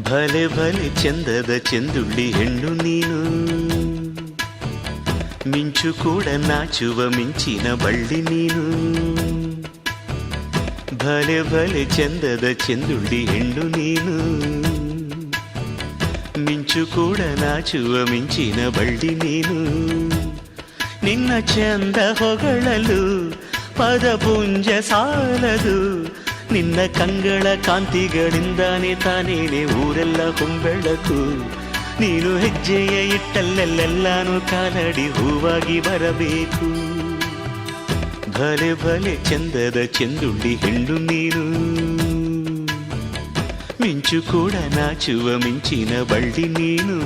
ಭಲೆ ಭಲೆ ಚಂದದ ಚೆಂದುಳ್ಳಿ ಹೆಣ್ಣು ನೀನು, ಮಿಂಚು ಕೂಡ ನಾಚುವ ಮಿಂಚಿನ ಬಳ್ಳಿ ನೀನು. ಭಲೆ ಭಲೆ ಚಂದದ ಚೆಂದುಳ್ಳಿ ಹೆಣ್ಣು ನೀನು, ಮಿಂಚು ಕೂಡ ನಾಚುವ ಮಿಂಚಿನ ಬಳ್ಳಿ ನೀನು. ನಿನ್ನ ಚಂದ ಹೊಗಳಲು ಪದಪುಂಜ ಸಾಲದು, ನಿನ್ನ ಕಂಗಳ ಕಾಂತಿಗಳಿಂದಾನೆ ತಾನೇನೆ ಊರೆಲ್ಲ ಹೊಂಬೆಳಕು. ನೀನು ಹೆಜ್ಜೆಯ ಇಟ್ಟಲ್ಲೆಲ್ಲೆಲ್ಲಾನು ಕಾಲಡಿ ಹೂವಾಗಿ ಬರಬೇಕು. ಭಲೆ ಭಲೆ ಚಂದದ ಚೆಂದುಳ್ಳಿ ಹೆಣ್ಣು ನೀನು, ಮಿಂಚು ಕೂಡ ನಾಚುವ ಮಿಂಚಿನ ಬಳ್ಳಿ ನೀನು.